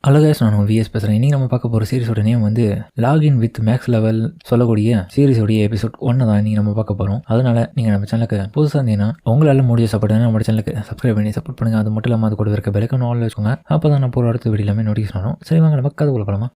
Hello guys, நான் vs பேசுகிறேன். இன்றைக்கி நம்ம பார்க்க போகிற சீரிஸோட நேம் வந்து லாகின் வித் மேக்ஸ் லெவல் சொல்லக்கூடிய சீரிஸோடைய எபிசோட் 1 தான் இன்றைக்கி நம்ம பார்க்க போகிறோம். அதனால் நீங்கள் நம்ம சேனலுக்கு புதுசாக இருந்தீங்கன்னா உங்களால் முடிய சப்போர்ட் நம்ம சேனலுக்கு சப்ஸ்கிரைப் பண்ணி சப்போர்ட் பண்ணுங்கள். அது மட்டும் இல்லாமல் அது கூட இருக்க பெல்லைக்கான ஆல் வச்சுக்கோங்க. அப்போ தான் நான் போகிற அடுத்த வீடியோ எல்லாமே நோட்டிஃபிகேஷன் வரும். சரி வாங்க நம்ம கதை போகலாமா.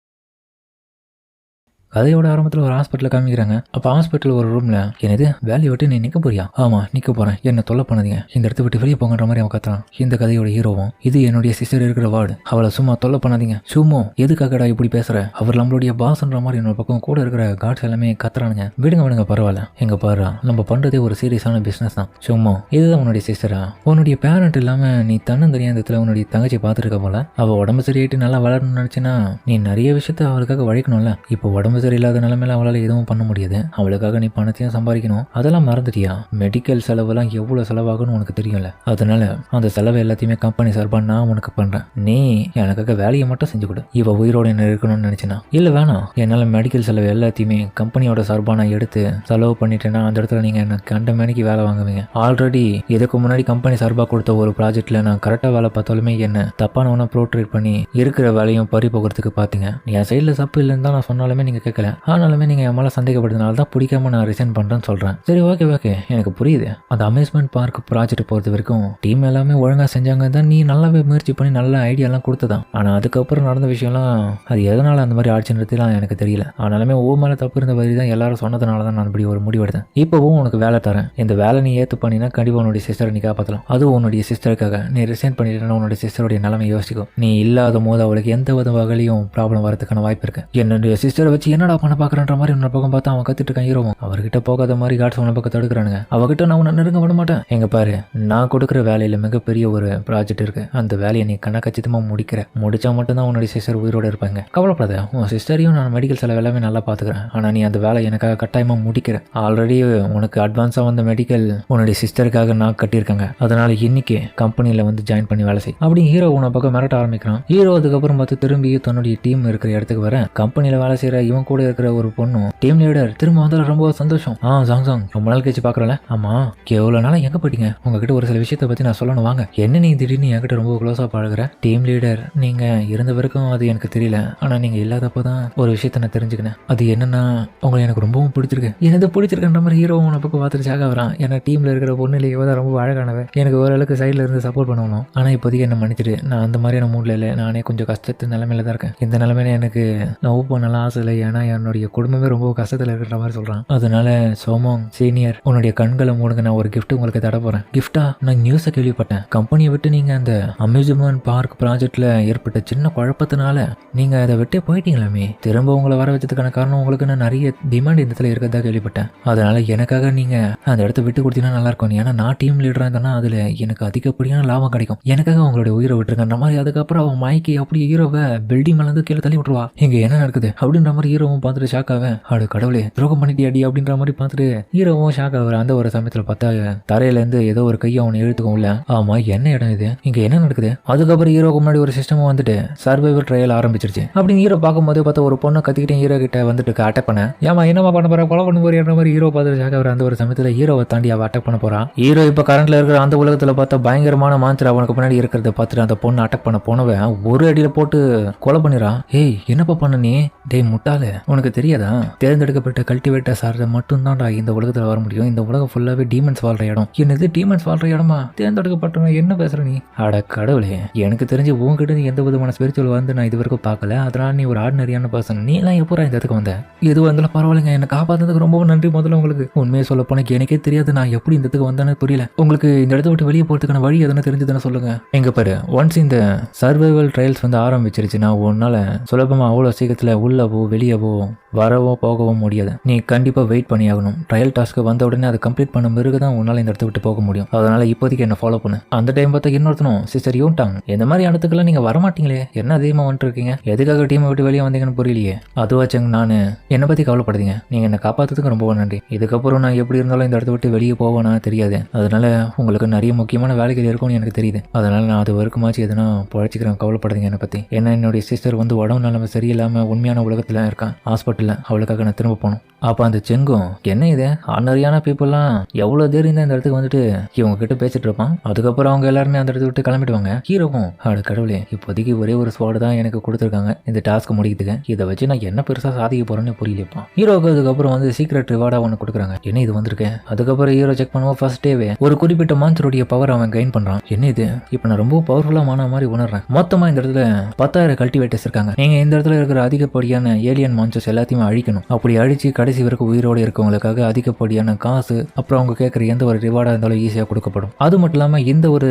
கதையோட ஆரம்பத்தில் ஒரு ஹாஸ்பிட்டலில் காமிக்கிறாங்க. அப்போ ஹாஸ்பிட்டல் ஒரு ரூமில் என்னது வேலையை விட்டு நீ நிற்க போறியா? ஆமாம் நிற்க போகிறேன், என்ன தொல்லை பண்ணாதீங்க, இந்த இடத்த விட்டு வெளியே போங்கன்ற மாதிரி அவன் கத்துறான். இந்த கதையோட ஹீரோவும் இது என்னுடைய சிஸ்டர் இருக்கிற வார்டு, அவளை சும்மா தொல்லை பண்ணாதீங்க. சும்மா எதுக்காகடா இப்படி பேசுற, அவர் நம்மளுடைய பாஸ்ன்ற மாதிரி என்னோட பக்கம் கூட இருக்கிற கார்ட்ஸ் எல்லாமே கத்துறானுங்க. விடுங்க பரவாயில்ல, எங்க பாரு நம்ம பண்றதே ஒரு சீரியஸான பிசினஸ் தான். சும்மா இதுதான் உன்னுடைய சிஸ்டரா? உன்னுடைய பேரண்ட் இல்லாம நீ தன்னந்தனியாந்தத்துல உன்னுடைய தங்கச்சி பார்த்துட்டு இருக்க போல. அவள் உடம்பு சரியாயிட்டு நல்லா வளரணும்னு நினைச்சுன்னா நீ நிறைய விஷயத்த அவளுக்காக வழிக்கணும்ல. இப்போ உடம்பு சரியில்லாத நிலைமையில அவளால் எதுவும் பண்ண முடியாது. அவளுக்காக நீ பணத்தையும் சம்பாதிக்கணும். அதெல்லாம் மறந்துட்டியா? மெடிக்கல் செலவெல்லாம் எவ்வளவு செலவாகும்னு உனக்கு தெரியும்ல. அதனால அந்த செலவு எல்லாத்தையுமே கம்பெனி சார்பா நான் உனக்கு பண்றேன். நீ எனக்காக வேலையை மட்டும் செஞ்சு கொடு. இவ உயிரோட என்ன இருக்கணும்னு நினைச்சினா இல்ல வேணாம், என்னால மெடிக்கல் செலவு எல்லாத்தையுமே கம்பெனியோட சார்பா நான் எடுத்து செலவு பண்ணிட்டேன்னா அந்த இடத்துல நீங்க என்ன கண்ட மேனிக்கு வேலை வாங்குவீங்க. ஆல்ரெடி இதுக்கு முன்னாடி கம்பெனி சார்பா கொடுத்த ஒரு ப்ராஜெக்ட்ல நான் கரெக்டா வேலை பார்த்தாலுமே என்ன தப்பானவனா ப்ரோட்ரேட் பண்ணி இருக்கிற வேலையும் பறி போகிறதுக்கு பாத்தீங்க. என் சைட்ல தப்பு இல்லைன்னு தான் நான் சொன்னாலுமே நீங்க கேட்கல. ஆனாலுமே நீங்கள் என் மேலே சந்தேகப்படுறதுனால தான் பிடிக்காம நான் ரிசைன் பண்ணுறேன்னு சொல்கிறேன். சரி ஓகே எனக்கு புரியுது. அந்த அம்யூஸ்மெண்ட் பார்க் ப்ராஜெக்ட் பொறுத்த வரைக்கும் டீம் எல்லாமே ஒழுங்காக செஞ்சாங்க தான், நீ நல்லாவே முயற்சி பண்ணி நல்ல ஐடியாலாம் கொடுத்ததான். ஆனால் அதுக்கப்புறம் நடந்த விஷயம்லாம் அது எதனால் அந்த மாதிரி ஆட்சின்றதுலாம் எனக்கு தெரியல. ஆனாலுமே மேலே தப்பு இருந்த மாதிரி தான் எல்லாரும் சொன்னதுனால தான் நான் இப்படி ஒரு முடிவு எடுத்தேன். இப்போவும் உனக்கு வேலை தரேன், இந்த வேலை நீ ஏற்று பண்ணினா கண்டிப்பாக உன்னுடைய சிஸ்டரை நீ காப்பாற்றலாம். அதுவும் உன்னுடைய சிஸ்டருக்காக நீ ரிசைன் பண்ணிட்டேன்னா உன்னுடைய சிஸ்டருடைய நிலைமை யோசிக்கும். நீ இல்லாத போது அவளுக்கு எந்த வித வகையிலையும் ப்ராப்ளம் வரதுக்கான வாய்ப்பு இருக்கு. என்னுடைய சிஸ்டரை வச்சு என்னடா பண்ண பார்க்குறன்ற மாதிரி உன்ன பக்கம் பார்த்தா அவன் கத்திட்டு இருக்கான். ஹீரோவும் அவர்கிட்ட போகாத மாதிரி காட்ஸ் உன்ன பக்கம் தடுக்கிறானுங்க. அவகிட்ட நான் உன்னை நெருங்க விட மாட்டேன். எங்க பாரு, நான் கொடுக்குற வேலையில மிகப்பெரிய ஒரு ப்ராஜெக்ட் இருக்கு. அந்த வேலையை நீ கணக்கச்சிதமா முடிச்சா மட்டும்தான் உன்னுடைய சிஸ்டர் உயிரோட இருப்பாங்க. கவலைப்படாத, உன் சிஸ்டரையும் நான் மெடிக்கல் செலவு எல்லாமே நல்லா பாத்துக்கிறேன். ஆனா நீ அந்த வேலை எனக்காக கட்டாயமா முடிக்கிற. ஆல்ரெடி உனக்கு அட்வான்ஸா வந்த மெடிக்கல் உன்னுடைய சிஸ்டருக்காக நான் கட்டியிருக்காங்க. அதனால இன்னைக்கு கம்பெனில வந்து ஜாயின் பண்ணி வேலை செய் அப்படி ஹீரோ உன்ன பக்கம் மிரட்ட ஆரம்பிக்கிறான். ஹீரோ அதுக்கப்புறம் பார்த்து திரும்பி தன்னுடைய டீம் இருக்கிற இடத்துக்கு வர கம்பெனில வேலை செய்யற இவன் கூட இருக்கிற ஒரு பொண்ணும் டீம் லீடர் திரும்ப வந்தாலும் ரொம்ப சந்தோஷம். சாங் ரொம்ப நாள் கழிச்சு பாக்குறல. ஆமா எவ்வளவு நாளா எங்க போயிட்டீங்க? உங்ககிட்ட ஒரு சில விஷயத்தை பத்தி நான் சொல்லணும் வாங்க. என்ன நீ திடீர்னு என்கிட்ட ரொம்ப க்ளோஸா பழகுற? டீம் லீடர் நீங்க இருந்த வரைக்கும் அது எனக்கு தெரியல, ஆனா நீங்க இல்லாதப்பதான் ஒரு விஷயத்த நான் தெரிஞ்சுக்கினேன். அது என்னன்னா உங்களை எனக்கு ரொம்பவும் பிடிச்சிருக்கு. எனக்கு பிடிச்சிருக்குன்ற மாதிரி ஹீரோ உன பக்கம் பார்த்துட்டு சாக வரான். ஏன்னா டீம்ல இருக்கிற பொண்ணுலேயே தான் ரொம்ப அழகானவன். எனக்கு ஓரளவுக்கு சைட்ல இருந்து சப்போர்ட் பண்ணணும். ஆனா இப்போதைக்கு என்ன மன்னிச்சிட்டு, நான் அந்த மாதிரியான மூட்ல இல்லை. நானே கொஞ்சம் கஷ்டத்து நிலைமையில தான் இருக்கேன். இந்த நிலைமையில எனக்கு நான் ஊப் பண்ணலாம் ஆசை இல்லை. ஏன்னா என்னுடைய குடும்பமே ரொம்ப கஷ்டத்துல இருக்கிற மாதிரி சொல்றான். அதனால சோமோங் சீனியர் உன்னுடைய கண்களை மூடுங்க, நான் ஒரு கிஃப்ட் உங்களுக்கு தர போறேன். கிஃப்டா? நான் நியூஸை கேள்விப்பட்டேன், கம்பெனியை விட்டு நீங்க அந்த அம்யூஸ்மெண்ட் பார்க் ப்ராஜெக்ட்ல ஏற்பட்ட சின்ன குழப்பத்தினால நீங்க அதை விட்டே போயிட்டீங்களாமே. திரும்ப உங்களை வர வச்சதுக்கான காரணம் உங்களுக்கு நான் நிறைய டிமாண்ட் இந்த இடத்துல இருக்கிறதா கேள்விப்பட்டேன். அதனால எனக்காக நீங்க அந்த இடத்த விட்டு கொடுத்தீங்கன்னா நல்லா இருக்கும். ஏன்னா நான் டீம் லீடரா இருந்தேன்னா அதுல எனக்கு அதிகப்படியான லாபம் கிடைக்கும். எனக்காக உங்களுடைய உயிரை விட்டுருக்கன்ற மாதிரி. அதுக்கப்புறம் அவன் மைக்கி அப்படி ஹீரோவை பில்டிங் மேல இருந்து கீழே தள்ளி விட்டுருவா. இங்க என்ன நடக்குது அப்படின்ற மாதிரி ஹீரோவும் பார்த்துட்டு ஷாக் ஆவேன். அடு கடவுளே, துரோகம் பண்ணிட்டியாடி அப்படின்ற மாதிரி பார்த்துட்டு ஹீரோவும் ஷாக் ஆகுற. அந்த ஒரு சமயத்துல பார்த்தா தரையில இருந்து ஏதோ ஒரு கையை அவனை இழுத்துக்கும் உள்ள. ஆமா என்ன இடம் இது, இங்க என்ன நடக்குது? அதுக்கப்புறம் ஹீரோக்கு முன்னாடி ஒரு சிஸ்டமும் வந்துட்டு சர்வைவல் ட்ரையல் ஆரம்பிச்சிருச்சு. அப்படின்னு ஹீரோ பார்க்கும்போது பார்த்தா ஒரு பொண்ணு கத்திக்கிட்டே ஹீரோ கிட்ட வந்துட்டு அட்டாக் பண்ண. ஏமா என்னமா பண்ண போற, கொலை பண்ண போறியன்ற மாதிரி ஹீரோ பார்த்துட்டு ஷாக் ஆகுற. அந்த ஒரு சமயத்துல ஹீரோவை தாண்டி அவ அட்டாக் பண்ண போறான். ஹீரோ இப்ப கரண்ட்ல இருக்கிற அந்த உலகத்துல பார்த்தா பயங்கரமான மான்ஸ்டர் அவனுக்கு முன்னாடி இருக்கிறத பார்த்துட்டு அந்த பொண்ணு அட்டாக் பண்ண போனவன் ஒரு அடியில போட்டு கொலை பண்ணிடுறான். ஏய் என்னப்பா பண்ண நீ? டேய் முட்டாளே, உனக்கு தெரியாதா? தேர்ந்தெடுக்கப்பட்ட கல்டிவேட்டர் சார்ஜ மட்டும் தான்டா இந்த உலகத்துல வர முடியும். இந்த உலகம் ஃபுல்லாவே டீமன்ஸ் வாழ்ற இடம். என்னது டீமன்ஸ் வாழ்ற இடமா? தேர்ந்தெடுக்கப்பட்டவன் என்ன பேசுற நீ? அட கடவுளே, எனக்கு தெரிஞ்சு உங்ககிட்ட எந்த விதமான ஸ்பிரிச்சுவல் வந்து நான் இது வரைக்கும் பார்க்கல. அதனால நீ ஒரு ஆர்டினரியான பர்சன். நீ எல்லாம் எப்போ இந்த இடத்துக்கு வந்த? எதுவும் இருந்தாலும் பரவாயில்லைங்க, என்ன காப்பாத்துறதுக்கு ரொம்ப நன்றி. முதல்ல உங்களுக்கு உண்மையை சொல்ல போனா எனக்கே தெரியாது நான் எப்படி இந்த இடத்துக்கு வந்தேன்னு புரியல. உங்களுக்கு இந்த இடத்த விட்டு வெளியே போறதுக்கான வழி எதுன்னு தெரிஞ்சதுன்னு சொல்லுங்க. எங்க பாரு, ஒன்ஸ் இந்த சர்வைவல் ட்ரையல்ஸ் வந்து ஆரம்பிச்சிருச்சுன்னா உன்னால சுலபமா அவ்வளவு சீக்கிரத்துல உள்ளவோ வெளியவோ வரவோ போகவும் முடியாது. நீ கண்டிப்பா வெயிட் பண்ணி ஆகணும். ட்ரையல் டாஸ்க் வந்த உடனே அதை கம்ப்ளீட் பண்ண பிறகு தான் உன்னால இந்த இடத்த விட்டு போக முடியும். அதனால இப்போதைக்கு என்ன ஃபாலோ பண்ணு. அந்த டைம் பார்த்தா இன்னொருத்தனும் சிஸ்டர் யூன்டாங்க, இந்த மாதிரி இடத்துக்குலாம் நீங்க வரமாட்டீங்களே, என்ன அதிகமா வந்துட்டு இருக்கீங்க, எதுக்காக டீமை விட்டு வெளியே வந்தீங்கன்னு புரியலையே. அதுவாச்சுங்க நான் என்னை பத்தி கவலைப்படுறீங்க, நீங்க என்ன காப்பாத்துறதுக்கு ரொம்ப நன்றி. இதுக்கப்புறம் நான் எப்படி இருந்தாலும் இந்த இடத்த விட்டு வெளியே போவேனா தெரியாது. அதனால உங்களுக்கு நிறைய முக்கியமான வேலைகள் இருக்கும்னு எனக்கு தெரியுது. அதனால நான் அது வரைக்குமாச்சு எதுனா பழச்சிக்கிறேன், கவலைப்படுறீங்க என்னை பத்தி. ஏன்னா என்னுடைய சிஸ்டர் வந்து உடம்பு நிலைமை சரியில்லாம உண்மையான உலகத்துல இருக்கான், ஹாஸ்பிட்டல்ல. அவளுக்காக நான் திரும்ப போகணும். அப்ப அந்த செங்கும் என்ன இது ஆர்டினரியான பீப்புள்லாம் எவ்வளவு தேர் இந்த இடத்துக்கு வந்துட்டு இவங்க கிட்ட பேசிட்டு இருப்பான். அதுக்கப்புறம் அவங்க எல்லாருமே அந்த இடத்த விட்டு கிளம்பிடுவாங்க. ஹீரோவும் கடவுளே இப்போதைக்கு ஒரே ஒரு ஸ்வாடு தான் எனக்கு கொடுத்துருக்காங்க இந்த டாஸ்க் முடிக்கிறதுக்கு, இதை வச்சு நான் என்ன பெருசா சாதிக்க போறேன்னு புரியலப்பா. ஹீரோக்கு அதுக்கப்புறம் வந்து சீக்ரெட் ரிவார்டா ஒன்று கொடுக்குறாங்க. என்ன இது வந்திருக்கேன். அதுக்கப்புறம் ஹீரோ செக் பண்ணுவோம். ஃபர்ஸ்ட் டேவே ஒரு குறிப்பிட்ட மான்ஸ்டருடைய பவர் அவன் கெயின் பண்றான். என்ன இது இப்போ நான் ரொம்ப பவர்ஃபுல்லா மான மாதிரி உணர்றேன். மொத்தமா இந்த இடத்துல 10,000 கல்டிவேட்டர்ஸ் இருக்காங்க. நீங்க இந்த இடத்துல இருக்கிற அதிகப்படியான ஏலியன் மான்ஸ்டர்ஸ் எல்லாத்தையுமே அழிக்கணும். அப்படி அழிச்சு கடைசி வரைக்கும் உயிரோடு இருக்கவங்களுக்காக அதிகப்படியான காசு அப்புறம் அவங்க கேட்குற எந்த ஒரு ரிவார்டா இருந்தாலும் ஈஸியாக கொடுக்கப்படும். அது மட்டும் இல்லாமல் இந்த ஒரு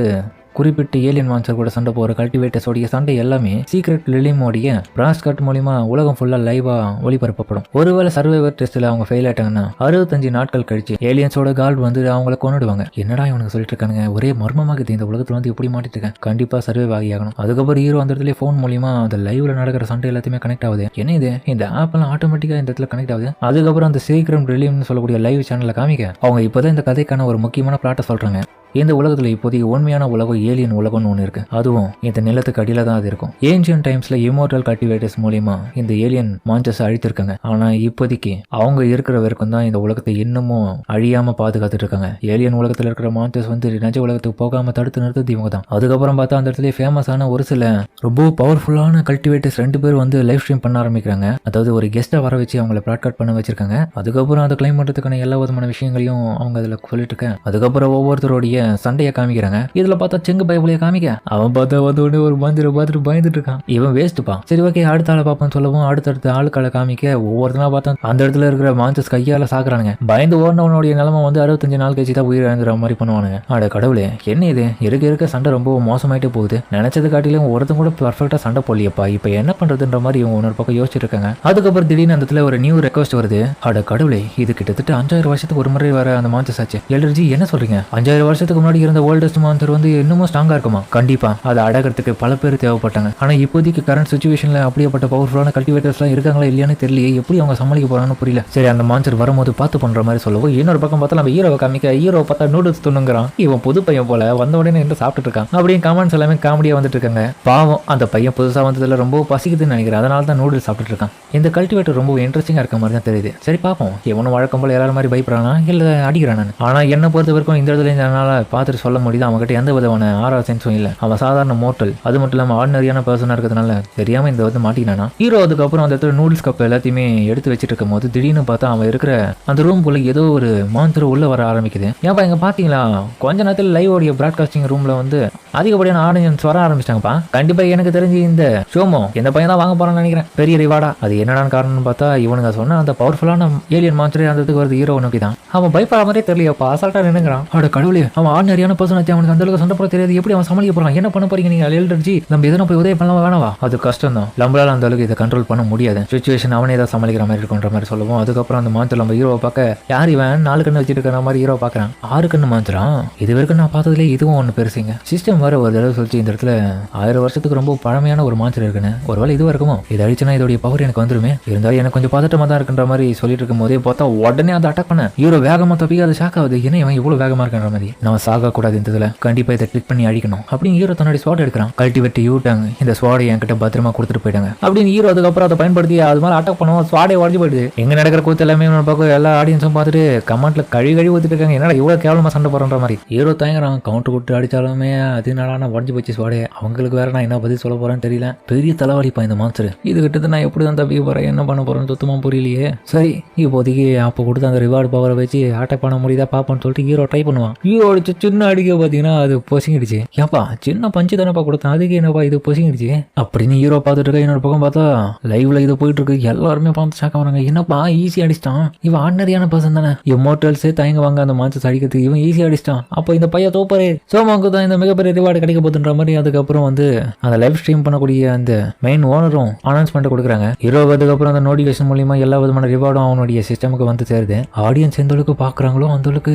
குறிப்பிட்ட ஏலியன் மான்ஸ்டர் கூட சண்டை போகிற கல்டிவேட்டர்ஸோடைய சண்டை எல்லாமே சீக்ரெட் லிலிமோடைய பிராஸ்காட் மூலியமா உலகம் ஃபுல்லாக லைவா ஒளிபரப்பப்படும். ஒருவேளை சர்வைவர் டெஸ்ட்டில் அவங்க ஃபெயில் ஆயிட்டாங்கன்னா 65 நாட்கள் கழிச்சு ஏலியன்ஸோட கால்ட் வந்து அவங்கள கொண்டுடுவாங்க. என்னடா இவனுக்கு சொல்லிட்டு இருக்கானுங்க, ஒரே மர்மமாக இந்த உலகத்தில் வந்து எப்படி மாட்டிட்டு இருக்கேன், கண்டிப்பா சர்வைவ் ஆகி ஆகணும். அதுக்கப்புறம் ஹீரோ அந்த இடத்துல ஃபோன் மூலியமா அந்த லைவ்ல நடக்கிற சண்டை எல்லாத்தையுமே கனெக்ட் ஆகுது. என்ன இது இந்த ஆப் எல்லாம் ஆட்டோமேட்டிக்கா இந்த இடத்துல கனெக்ட் ஆகுது. அதுக்கப்புறம் அந்த சீக்ரெட் ரிலீம்னு சொல்லக்கூடிய லைவ் சேனல்ல காமிக்க அவங்க இப்போதான் இந்த கதைக்கான ஒரு முக்கியமான பிளாட்டை சொல்றாங்க. இந்த உலகத்துல இப்போதைக்கு உண்மையான உலகம் ஏலியன் உலகம்னு ஒன்று இருக்கு. அதுவும் இந்த நிலத்துக்கு அடியில தான் அது இருக்கும். ஏன்ஷியன் டைம்ஸ்ல இம்மோர்டல் கல்டிவேட்டர்ஸ் மூலியமா இந்த ஏலியன் மான்ஸ்டர்ஸ் அழித்திருக்காங்க. ஆனா இப்போதைக்கு அவங்க இருக்கிற வரைக்கும் தான் இந்த உலகத்தை இன்னமும் அழியாம பாதுகாத்துட்டு இருக்காங்க. ஏலியன் உலகத்துல இருக்கிற மான்ஸ்டர்ஸ் வந்து நிஜ உலகத்துக்கு போகாம தடுத்து நிறுத்தது இவங்க தான். அதுக்கப்புறம் பார்த்தா அந்த இடத்துல ஃபேமஸான ஒரு சில ரொம்ப பவர்ஃபுல்லான கல்டிவேட்டர்ஸ் 2 பேர் வந்து லைவ் ஸ்ட்ரீம் பண்ண ஆரம்பிக்கிறாங்க. அதாவது ஒரு கெஸ்ட்டை வர வச்சு அவங்களை ப்ராட்காஸ்ட் பண்ண வச்சிருக்காங்க. அதுக்கப்புறம் அதை கிளைம் பண்றதுக்கான எல்லா விதமான விஷயங்களையும் அவங்க அதில் சொல்லிட்டு இருக்காங்க. அதுக்கப்புறம் ஒவ்வொருத்தருடைய சண்டையை காமிக்கிறாங்க. இதுல பார்த்தா செங்கு பைபிளைய காமிக்க அவன் பார்த்தா வந்து உடனே ஒரு மந்திர பார்த்துட்டு பயந்துட்டு இருக்கான். இவன் வேஸ்ட்டுப்பா. சரி ஓகே அடுத்த ஆளை பார்ப்போம் சொல்லவும் அடுத்தடுத்த ஆளுக்களை காமிக்க ஒவ்வொருத்தனா பார்த்தா அந்த இடத்துல இருக்கிற மான்சஸ் கையால சாக்குறானுங்க. பயந்து ஓடினவனுடைய நிலைமை வந்து 65 நாள் கழிச்சு தான் உயிர் இழந்துற மாதிரி பண்ணுவானுங்க. அட கடவுளே என்ன இது இருக்க சண்டை ரொம்ப மோசமாயிட்டே போகுது. நினைச்சது காட்டிலும் ஒருத்தன் கூட பர்ஃபெக்டா சண்டை போலியப்பா. இப்ப என்ன பண்றதுன்ற மாதிரி இவங்க ஒரு பக்கம் யோசிச்சுட்டு இருக்காங்க. அதுக்கப்புறம் திடீர்னு அந்த இடத்துல ஒரு நியூ ரெக்வஸ்ட் வருது. அட கடவுளே இது கிட்டத்தட்ட 5000 வருஷத்துக்கு ஒரு முறை வர அந்த மான்சஸ் ஆச்சு. எல்டர்ஜி என்ன சொல்றீங்க, 5000 வருஷத்துக்கு முன்னாடி இருந்த ஓல்டஸ்ட் மான்ஸ்டர் வந்து இன்னமும் ஸ்ட்ராங்கா இருக்குமா? கண்டிப்பா அதை அடக்கிறதுக்கு பல பேர் தேவைப்பட்டாங்க. ஆனா இப்போதைக்கு கரண்ட் சிச்சுவேஷன்ல அப்படியேப்பட்ட பவர்ஃபுல்லான கல்டிவேட்டர்ஸ் எல்லாம் இருக்காங்களா இல்லையான்னு தெரியல. எப்படி அவங்க சமாளிக்க போறாங்கன்னு புரியல. சரி அந்த மான்ஸ்டர் வரும்போது பார்த்து பண்ற மாதிரி சொல்லவும் இன்னொரு பக்கம் பார்த்தா நம்ம ஹீரோவை காமிக்க ஹீரோ பார்த்தா நூடுல்ஸ் துண்ணுங்கிறான். இவன் புது பையன் போல வந்த உடனே என்ன சாப்பிட்டு இருக்கான் அப்படின்னு கமெண்ட்ஸ் எல்லாமே காமெடியா வந்துட்டு இருக்காங்க. பாவம் அந்த பையன் புதுசா வந்ததுல ரொம்ப பசிக்குதுன்னு நினைக்கிறேன். அதனால தான் நூடுல்ஸ் சாப்பிட்டு இருக்கான். இந்த கல்டிவேட்டர் ரொம்ப இன்ட்ரெஸ்டிங்கா இருக்க மாதிரி தான் தெரியுது. சரி பார்ப்போம் இவனும் வழக்கம் போல எல்லாரும் மாதிரி பயப்படுறானா இல்ல அடிக்கிறானு. ஆனா என்ன பொறுத்த வரைக்கும் இந்த இடத்துல என்னால பார்த்துட்டு சொல்ல முடியுது அவங்ககிட்ட எந்த விதமான ஆரா சென்ஸும் இல்ல. அவன் சாதாரண மோட்டல். அது மட்டும் இல்லாம ஆர்டினரியான பர்சனா இருக்கிறதுனால தெரியாம இந்த வந்து மாட்டினானா. ஹீரோ அதுக்கப்புறம் அந்த இடத்துல நூடுல்ஸ் கப் எல்லாத்தையுமே எடுத்து வச்சிட்டு இருக்கும் போது திடீர்னு பார்த்தா அவன் இருக்கிற அந்த ரூம் குள்ள ஏதோ ஒரு மான்ஸ்டர் உள்ள வர ஆரம்பிக்குது. ஏன்ப்பா இங்க பாத்தீங்களா கொஞ்ச நேரத்தில் லைவ் ஓடிய பிராட்காஸ்டிங் ரூம்ல வந்து அதிகப்படியான ஆடியன்ஸ் வர ஆரம்பிச்சிட்டாங்கப்பா. கண்டிப்பா எனக்கு தெரிஞ்சு இந்த ஷோமோ இந்த பையன் தான் வாங்க போறான்னு நினைக்கிறேன். பெரிய ரிவார்டா அது என்னடான்னு காரணம்னு பார்த்தா இவனுங்க சொன்ன அந்த பவர்ஃபுல்லான ஏலியன் மான்ஸ்டர் அந்த இடத்துக்கு வருது. ஹீரோ நோக்கி தான். அவன் பயப்படாத மாதிரியே தெரியலையப்பா. அசால்ட்டா நின்னுங்கிறான். அவட கடவுளே அவன் ஆர்டினரியான பர்சன் ஆச்சு. அவனுக்கு அந்த அளவுக்கு சண்டை போட தெரியாது. எப்படி அவன் சமாளிக்க போறான்? என்ன பண்ண போறீங்க நீங்க எல்டர்ஜி? நம்ம எதனா போய் உதவி பண்ணலாம் வேணவா? அது கஷ்டம் தான். நம்மளால அந்த அளவுக்கு இதை கண்ட்ரோல் பண்ண முடியாது. சிச்சுவேஷன் அவனே தான் சமாளிக்கிற மாதிரி இருக்குன்ற மாதிரி சொல்லுவோம். அதுக்கப்புறம் அந்த மான்ஸ்டர் நம்ம ஹீரோவை பார்க்க யார் இவன் 4 கண்ணு வச்சுட்டு இருக்கிற மாதிரி ஹீரோ பார்க்கறான். 6 கண்ணு மான்ஸ்டரான். இது வரைக்கும் நான் பார்த்ததுலேயே இதுவும் ஒன்று பெருசுங்க. சிஸ்டம் வேற ஒரு தடவை சொல்லிச்சு இந்த இடத்துல 1000 வருஷத்துக்கு ரொம்ப பழமையான ஒரு மான்ஸ்டர் இருக்குன்னு. ஒருவேளை இதுவா இருக்குமோ? இது அழிச்சுனா இதோடைய பவர் எனக்கு வந்துருமே. இருந்தாலும் எனக்கு கொஞ்சம் பதட்டமா தான் இருக்குன்ற மாதிரி சொல்லிட்டு இருக்கும் போதே பார்த்தா உடனே அதை அட்டாக் பண்ண ஹீரோ வேகமா தப்பிக்க அது ஷாக் ஆகுது. ஏன்னா இவன் இவ்வளவு வேகமா இருக்கின்ற மாதிரி நம்ம சாக கூடாது இந்த இதுல கண்டிப்பா இதை கிளிக் பண்ணி அழிக்கணும் அப்படின்னு ஹீரோ தன்னுடைய ஸ்வாட் எடுக்கிறான். கல்டிவேட் யூட்டாங்க இந்த ஸ்வாடை என்கிட்ட பத்திரமா கொடுத்துட்டு போயிட்டாங்க அப்படின்னு ஹீரோ அதுக்கப்புறம் அதை பயன்படுத்தி அது மாதிரி அட்டாக் பண்ணுவோம். ஸ்வாடே உடஞ்சு போயிடுது. எங்க நடக்கிற கூத்து எல்லாமே பார்க்க எல்லா ஆடியன்ஸும் பார்த்துட்டு கமெண்ட்ல கழுவி ஊத்திட்டு இருக்காங்க. என்னடா இவ்வளவு கேவலமா சண்டை போறன்ற மாதிரி ஹீரோ தயங்குறான். கவுண்டர் கொடுத்து அடிச்சாலுமே அதனால நான் உடஞ்சு போச்சு ஸ்வாடே. அவங்களுக்கு வேற நான் என்ன பதில் சொல்ல போறேன்னு தெரியல. பெரிய தலைவலிப்பா இந்த மான்ஸ்டர். இது கிட்ட நான் எப்படி தான் தப்பிக்க போறேன் என்ன பண்ண போறேன்னு சுத்தமா புரியலையே. சரி இப்போதைக்கு அப்போ கொடுத்து அந்த ரிவார்டு பவரை வச்சு அட்டாக் பண்ண முடியுதா பாப்பான்னு சொல்லிட்டு ஹீரோ ட்ரை பண்ணுவான். ஹீரோ அடிச்சு சின்ன அடிக்க பாத்தீங்கன்னா அது பொசிங்கிடுச்சு. ஏப்பா சின்ன பஞ்சு தானப்பா கொடுத்தேன் அதுக்கு என்னப்பா இது பொசிங்கிடுச்சு அப்படின்னு ஹீரோ பார்த்துட்டு இருக்க. இன்னொரு பக்கம் பார்த்தா லைவ்ல இது போயிட்டு இருக்கு. எல்லாருமே பார்த்து ஷாக் ஆகுறாங்க. என்னப்பா ஈஸி அடிச்சிட்டான். இவன் ஆர்டினரியான பர்சன் தானே. இம்மோர்டல்ஸே தயங்குவாங்க அந்த மான்ஸ்டர்ஸ் அடிக்கிறதுக்கு. இவன் ஈஸி அடிச்சிட்டான். அப்போ இந்த பையன் தோப்பாரு சோமாவுக்கு தான் இந்த மிகப்பெரிய ரிவார்டு கிடைக்க போதுன்ற மாதிரி அதுக்கப்புறம் வந்து அந்த லைவ் ஸ்ட்ரீம் பண்ணக்கூடிய அந்த மெயின் ஓனரும் அனௌன்ஸ்மெண்ட் கொடுக்குறாங்க. ஹீரோ அதுக்கப்புறம் அந்த நோட்டிஃபிகேஷன் மூலியமா எல்லா விதமான ரிவார்டும் அவனுடைய சிஸ்டமுக்கு வந்து சேருது. ஆடியன்ஸ் எந்த அளவுக்கு பாக்குறாங்களோ அந்த அளவுக்கு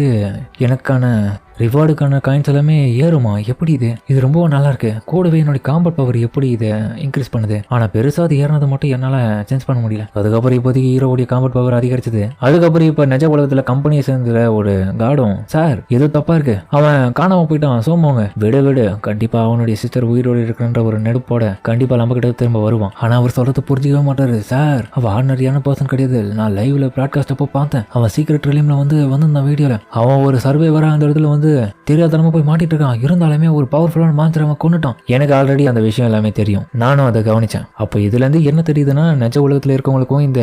எனக்கான ரிவார்டுக்கான காயின்ஸ் எல்லாமே ஏறுமா? எப்படி இது ரொம்ப நல்லா இருக்கு. கூடவே என்னோட காம்பட் பவர் எப்படி இதை இன்க்ரீஸ் பண்ணுது. ஆனா பெருசா அது ஏறினது மட்டும் என்னால சேஞ்ச் பண்ண முடியல. அதுக்கப்புறம் இப்போதைக்கு ஹீரோவுடைய காம்பட் பவர் அதிகரிச்சது. அதுக்கப்புறம் இப்ப நிஜ உலகத்துல கம்பெனியை சேர்ந்த ஒரு கார்டும், சார் எது தப்பா இருக்கு, அவன் காணாம போயிட்டான் சோமோங்க, விடு கண்டிப்பா அவனுடைய சிஸ்டர் உயிரோடு இருக்குன்ற ஒரு நெடுப்போட கண்டிப்பா நம்ம கிட்ட திரும்ப வருவான். ஆனா அவர் சொல்றது புரிஞ்சிக்கவே மாட்டாரு. சார் அவ ஆர்டினரியான பர்சன் கிடையாது. நான் லைவ்ல பிராட்காஸ்ட் அப்போ பார்த்தேன். அவன் சீக்ரெட் ரிலீம்ல வந்திருந்தான் வீடியோல. அவன் ஒரு சர்வைவரா அந்த இடத்துல தெரியாதனமா போய் மாட்டிட்டு இருக்கான். இருந்தாலுமே ஒரு பவர்ஃபுல்லான மான்ஸ்டர் அவன் கொண்டுட்டான். எனக்கு ஆல்ரெடி அந்த விஷயம் எல்லாமே தெரியும். நானும் அதை கவனிச்சேன். அப்போ இதுல இருந்து என்ன தெரியுதுன்னா, நிஜ உலகத்துல இருக்கவங்களுக்கும் இந்த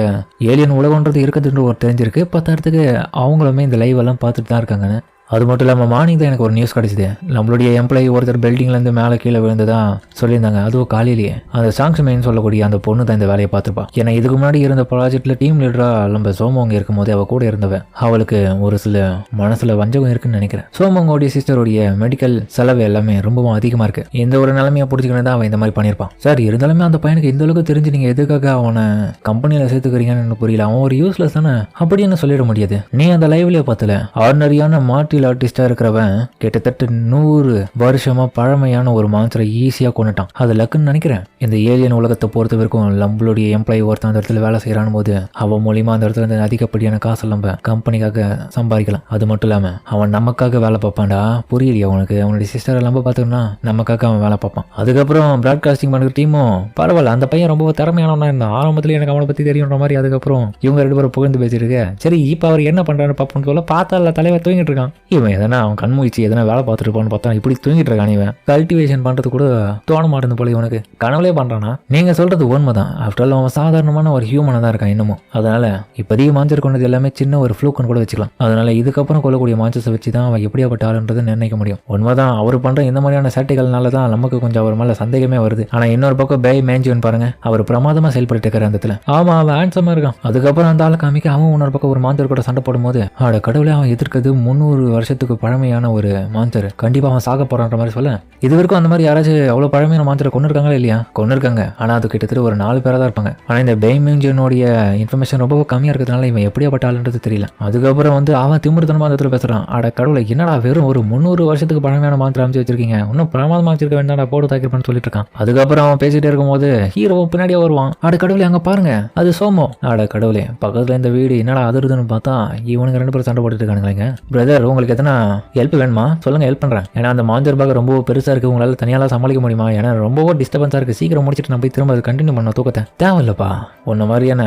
ஏலியன் உலகம்ன்றது இருக்குதுன்ற ஒரு தெரிஞ்சிருக்கு. பத்தாயிரத்துக்கு அவங்களுமே இந்த லைவ் எல்லாம் பார்த்துட்டு தான் இருக்காங்கன்னு. அது மட்டும் இல்லாமல் மார்னிங் தான் எனக்கு ஒரு நியூஸ் கிடைச்சிது. நம்மளுடைய எம்ப்ளாயி ஒருத்தர் பில்டிங்லேருந்து மேலே கீழே விழுந்துதான் சொல்லியிருந்தாங்க. அதுவும் காலையிலேயே அந்த சாங்ஸ் மெயின் சொல்லக்கூடிய அந்த பொண்ணு தான் இந்த வேலையை பார்த்துப்பா. ஏன்னா இதுக்கு முன்னாடி இருந்த ப்ராஜெக்ட்ல டீம் லீடராக நம்ம சோமோங்க இருக்கும் போதே அவள் கூட இருந்தவன். அவளுக்கு ஒரு சில மனசுல வஞ்சகம் இருக்குன்னு நினைக்கிறேன். சோமோங்கோடைய சிஸ்டருடைய மெடிக்கல் செலவு எல்லாமே ரொம்பவும் அதிகமாக இருக்கு. இந்த ஒரு நிலைமையை பிடிச்சிக்கணும் தான் அவன் இந்த மாதிரி பண்ணியிருப்பான். சார் இருந்தாலுமே அந்த பையனுக்கு இந்த அளவுக்கு தெரிஞ்சு நீங்கள் எதுக்காக அவனை கம்பெனியில் சேர்த்துக்கிறீங்கன்னு புரியல. அவன் ஒரு யூஸ்லெஸ் தானே அப்படின்னு சொல்லிட முடியாது. நீ அந்த லைவ்லேயே பார்த்தல ஆர்டினரியான மார்டியல் ஆர்டிஸ்டா இருக்கிறவன் கிட்டத்தட்ட 100 வருஷமா பழமையான ஒரு மான்ஸ்டரை ஈஸியா கொண்டுட்டான். அது லக்குன்னு நினைக்கிறேன். இந்த ஏலியன் உலகத்தை பொறுத்த வரைக்கும் நம்மளுடைய எம்ப்ளாயி ஒருத்தன் அந்த இடத்துல வேலை செய்யறான் போது அவன் மூலியமா அந்த இடத்துல இருந்து அதிகப்படியான காசு நம்ம கம்பெனிக்காக சம்பாதிக்கலாம். அது மட்டும் இல்லாம அவன் நமக்காக வேலை பார்ப்பான்டா. புரியலையா உனக்கு? அவனுடைய சிஸ்டர் எல்லாம் பார்த்தோம்னா நமக்காக அவன் வேலை பார்ப்பான். அதுக்கப்புறம் பிராட்காஸ்டிங் பண்ணுற டீமும் பரவாயில்ல, அந்த பையன் ரொம்ப திறமையானவனா இருந்தான். ஆரம்பத்துல எனக்கு அவனை பத்தி தெரியுன்ற மாதிரி. அதுக்கப்புறம் இவங்க 2 பேரும் புகழ்ந்து பேசிருக்கு. சரி இப்ப அவர் என்ன பண்றாரு பாப்போன்னு சொல்ல பார்த்தா தலைவர் தூங்கிட்டு இருக்கான். இவன் எதனா அவன் கண்மூச்சு எதனா வேலை பார்த்துட்டு இருப்பான்னு பார்த்தா இப்படி தூங்கிட்டு இருக்கான். இவன் கல்டிவேஷன் பண்றது கூட தோண மாட்டேது போல. இவனுக்கு கனவுலே பண்றானா? நீங்க சொல்றது உண்மைதான். ஆஃப்டர் ஆல் அவன் சாதாரணமான ஒரு ஹியூமனா தான் இருக்கான் இன்னமும். அதனால இப்போதைய மான்ஸ்டர் கொண்டது எல்லாமே சின்ன ஒரு ஃப்ளூக்குன்னு கூட வச்சுக்கலாம். அதனால இதுக்கப்புறம் கொள்ளக்கூடிய மான்ஸ்டர்ஸை வச்சு தான் அவன் எப்படியாப்பட்ட ஆளுன்றது நிர்ணயிக்க முடியும். உண்மைதான், அவர் பண்ற இந்த மாதிரியான சேட்டைகள்னால தான் நமக்கு கொஞ்சம் அவர் மேல சந்தேகமே வருது. ஆனா இன்னொரு பக்கம் பே மேஞ்சிவன் பாருங்க, அவர் பிரமாதமா செயல்பட்டு இருக்காரு அந்த இடத்துல. ஆமா அவன் ஹேண்ட்ஸமா இருக்கான். அதுக்கப்புறம் அந்த ஆளு காமிக்க அவன் இன்னொரு பக்கம் ஒரு மான்ஸ்டர் கூட சண்டை போடும் போது ஆட கடவுளே, அவன் எதிர்க்கிறது 300 வருஷத்துக்கு பழமையான ஒரு மான்ஸ்டர். கண்டிப்பா அவன் சாக போறான்ற மாதிரி சொல்ல, இது வரைக்கும் அந்த மாதிரி யாராச்சும் அவ்வளவு பழமையான மான்ஸ்டரை கொண்டு இருக்காங்களா? இல்லையா, கொண்டு இருக்காங்க. ஆனா அது கிட்டத்தட்ட ஒரு 4 பேரா தான் இருப்பாங்க. ஆனா இந்த பெய்மிஞ்சனுடைய இன்ஃபர்மேஷன் ரொம்ப கம்மியா இருக்கிறதுனால இவன் எப்படியாப்பட்ட ஆளுன்றது தெரியல. அதுக்கப்புறம் அவன் திமிர்த்தனமா அந்த இடத்துல பேசுறான். அட கடவுளை, என்னடா வெறும் ஒரு 300 வருஷத்துக்கு பழமையான மான்ஸ்டர் அமைச்சு வச்சிருக்கீங்க, இன்னும் பிரமாதமா வச்சிருக்க வேண்டாம், போட்டு தாக்கிருப்பான்னு சொல்லிட்டு இருக்கான். அதுக்கப்புறம் அவன் பேசிட்டே இருக்கும்போது ஹீரோ பின்னாடியே வருவான். அட கடவுளே, அங்க பாருங்க, அது சோமோ. அட கடவுளே, பக்கத்துல இந்த வீடு என்னடா அதிருதுன்னு பார்த்தா இவனுக்கு 2 பேரும் சண்டை போட்டுட்டு இருக்கானுங்க. பிரதர், உங்களுக்கு எத்தனை ஹெல்ப் வேணுமா சொல்லுங்க, ஹெல்ப் பண்றேன். ஏன்னா அந்த மான்ஸ்டர் பார்க்க ரொம்ப பெருசா இருக்கு, உங்களால தனியால சமாளிக்க முடியுமா? ஏன்னா ரொம்ப டிஸ்டர்பன்ஸா இருக்கு, சீக்கிரம் முடிச்சுட்டு நான் போய் திரும்ப அதை கண்டினியூ பண்ண தூக்கத்தை. தேவையில்லப்பா, உன்ன மாதிரியான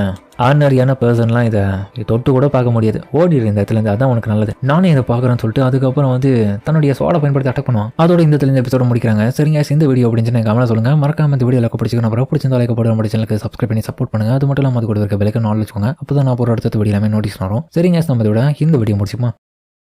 ஆர்டினரியான பர்சன்லாம் இதை தொட்டு கூட பார்க்க முடியாது, ஓடிடு இந்த இடத்துல இருந்து, அதான் உனக்கு நல்லது, நானே இதை பார்க்குறேன்னு சொல்லிட்டு அதுக்கப்புறம் தன்னுடைய சோடை பயன்படுத்தி அட்டாக் பண்ணுவான். அதோட இந்த இடத்துல இந்த எபிசோட முடிக்கிறாங்க. சரிங்க, இந்த வீடியோ அப்படின்னு கமெண்ட் சொல்லுங்க. மறக்காம இந்த வீடியோ பிடிச்சிக்கணும். அப்புறம் பிடிச்சிருந்தா லைக் போட்டு நம்ம சேனலுக்கு சப்ஸ்கிரைப் பண்ணி சப்போர்ட் பண்ணுங்க. அது மட்டும் இல்லாமல் அது கூட இருக்க பெல்லைக்கன் ஆல் வச்சுக்கோங்க. அப்போ தான் நான் போகிற அடுத்த வீடியோ எல்லாமே நோட்டீஸ் வரும். சரிங்க, நம்ம இதோட இந்த வீடியோ முடிச்சுமா.